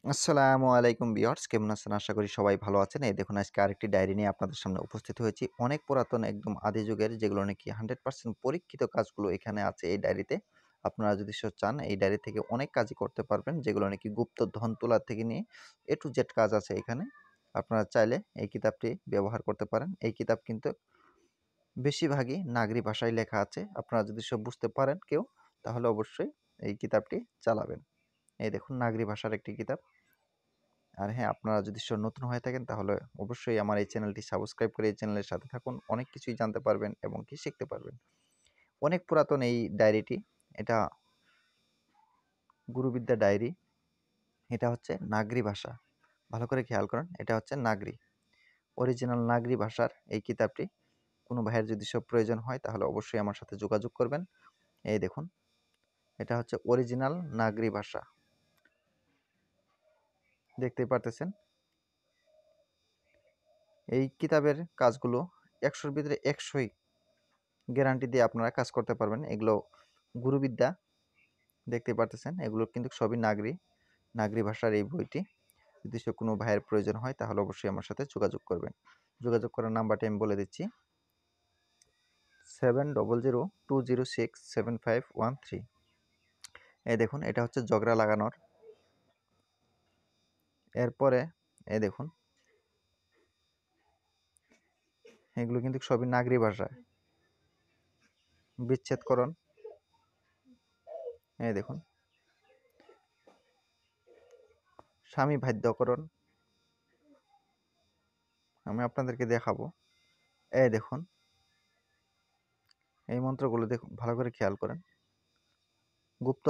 আসসালামু আলাইকুম ভিউয়ার্স, কেমন আছেন? আশা করি সবাই ভালো আছেন। এই দেখুন আজকে আরেকটি ডায়েরি নিয়ে আপনাদের সামনে উপস্থিত হয়েছি। অনেক পুরাতন একদম আদি যুগের যেগুলো নাকি 100% পরীক্ষিত কাজগুলো এখানে আছে এই ডায়েরিতে। আপনারা যদি চান এই ডায়েরি থেকে অনেক কাজই করতে পারবেন যেগুলো নাকি গুপ্তধন তোলা থেকে নিয়ে A to Z কাজ আছে এখানে। আপনারা চাইলে এই কিতাবটি ব্যবহার করতে পারেন। এই কিতাব কিন্তু বেশিরভাগই নাগরি ভাষায় লেখা আছে। আপনারা যদি বুঝতে পারেন কেউ তাহলে অবশ্যই এই কিতাবটি চালাবেন। এই দেখুন নাগরি ভাষার একটি কিতাব। আর হ্যাঁ, আপনারা যদি নতুন হয়ে থাকেন তাহলে অবশ্যই আমার এই চ্যানেলটি সাবস্ক্রাইব করে এই চ্যানেলের সাথে থাকুন। অনেক কিছুই জানতে পারবেন এবং কি শিখতে পারবেন। অনেক পুরাতন এই ডায়েরিটি। এটা গুরুবিদ্যা ডায়েরি। এটা হচ্ছে নাগরি ভাষা। ভালো করে খেয়াল করেন, এটা হচ্ছে নাগরি। অরিজিনাল নাগরি ভাষার এই কিতাবটি কোনো ভাইয়ের যদি প্রয়োজন হয় তাহলে অবশ্যই আমার সাথে যোগাযোগ করবেন। এই দেখুন, এটা হচ্ছে অরিজিনাল নাগরি ভাষা। দেখতেই পারতেছেন। এই কিতাবের কাজগুলো ১০০-র ভিতরে ১০০ই গ্যারান্টি দিয়ে আপনারা কাজ করতে পারবেন। এগুলো গুরুবিদ্যা, দেখতে পারতেছেন। এগুলো কিন্তু সবই নাগরি ভাষার এই বইটি। যদি কোনো ভাইয়ের প্রয়োজন হয় তাহলে অবশ্যই আমার সাথে যোগাযোগ করবেন। যোগাযোগ করার নাম্বারটি আমি বলে দিচ্ছি, 7002067513। এই দেখুন, এটা হচ্ছে জগড়া লাগানোর। এরপরে এই দেখুন, এগুলো কিন্তু সবই নাগরি ভাষায়। বিচ্ছেদকরণ, এই দেখুন, স্বামী বাধ্যকরণ আমি আপনাদেরকে দেখাবো। এই দেখুন, এই মন্ত্রগুলো দেখুন, ভালো করে খেয়াল করেন। গুপ্ত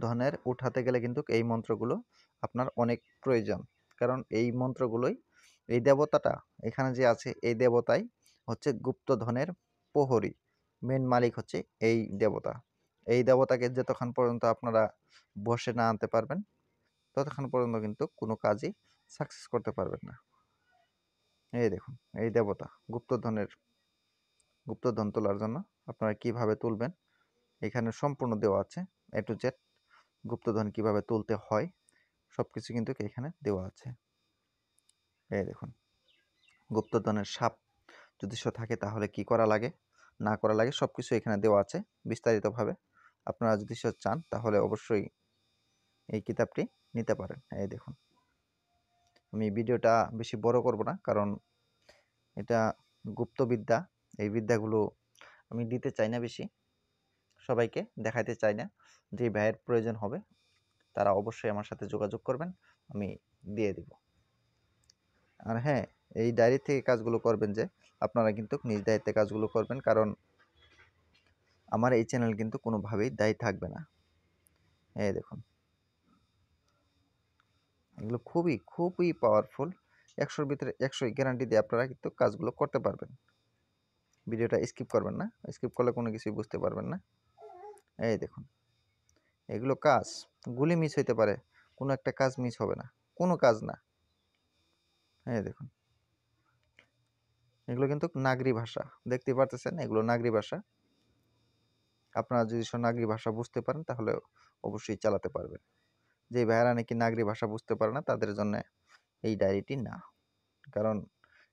ধনের উঠাতে গেলে কিন্তু এই মন্ত্রগুলো আপনার অনেক প্রয়োজন। কারণ এই মন্ত্রগুলোই, এই দেবতাটা এখানে যে আছে, এই দেবতাই হচ্ছে গুপ্ত ধনের প্রহরী। মেন মালিক হচ্ছে এই দেবতা। এই দেবতাকে যতক্ষণ পর্যন্ত আপনারা বসে না আনতে পারবেন ততক্ষণ পর্যন্ত কিন্তু কোনো কাজই সাকসেস করতে পারবেন না। এই দেখুন, এই দেবতা গুপ্তধন তোলার জন্য আপনারা কিভাবে তুলবেন এখানে সম্পূর্ণ দেওয়া আছে। A to Z গুপ্তধন কিভাবে তুলতে হয় সবকিছু কিন্তু এখানে দেওয়া আছে। এই দেখুন, গুপ্তধনের সাপ যদি থাকে তাহলে কি করা লাগে না করা লাগে সবকিছু এখানে দেওয়া আছে বিস্তারিতভাবে। আপনারা যদি চান তাহলে অবশ্যই এই কিতাবটি নিতে পারেন। এই দেখুন, আমি ভিডিওটা বেশি বড় করব না, কারণ এটা গুপ্তবিদ্যা। এই বিদ্যাগুলো আমি দিতে চাই না বেশি, সবাইকে দেখাতে চাই না। যে ভাইয়ের প্রয়োজন হবে তারা অবশ্যই আমার সাথে যোগাযোগ করবেন, আমি দিয়ে দিব। আর হ্যাঁ, এই ডায়েরি থেকে কাজগুলো করবেন যে আপনারা কিন্তু নিজ দায়িত্বে কাজগুলো করবেন, কারণ আমার এই চ্যানেল কিন্তু কোনোভাবেই দায়ী থাকবে না। এই দেখুন, এগুলো খুবই খুবই পাওয়ারফুল। ১০০-র ভিতরে ১০০ গ্যারান্টি দিয়ে আপনারা কিন্তু কাজগুলো করতে পারবেন। ভিডিওটা স্কিপ করবেন না, স্কিপ করলে কোনো কিছুই বুঝতে পারবেন না। এই দেখুন, এগুলো কাজ গুলি মিস হইতে পারে, কোনো একটা কাজ মিস হবে না, কোনো কাজ না। এই দেখুন, এগুলো কিন্তু নাগরি ভাষা, দেখতে পারতেছেন। এগুলো নাগরি ভাষা। আপনারা যদি নাগরি ভাষা বুঝতে পারেন তাহলে অবশ্যই চালাতে পারবেন। যে ভাইয়ারা নাকি নাগরি ভাষা বুঝতে পারে না তাদের জন্য এই ডায়েরিটি না, কারণ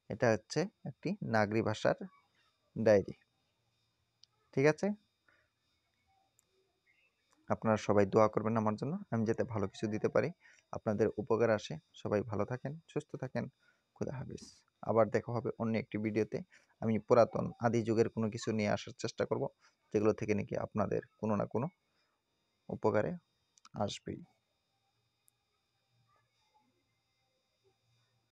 এটা হচ্ছে একটি নাগরি ভাষার ডায়েরি। ঠিক আছে, আপনারা সবাই দোয়া করবেন আমার জন্য, আমি যাতে ভালো কিছু দিতে পারি, আপনাদের উপকার আসে। সবাই ভালো থাকেন, সুস্থ থাকেন। খুদা হাফিজ। আবার দেখা হবে অন্য একটি ভিডিওতে। আমি পুরাতন আদি যুগের কোনো কিছু নিয়ে আসার চেষ্টা করব যেগুলো থেকে নাকি আপনাদের কোনো না কোনো উপকারে আসবেই।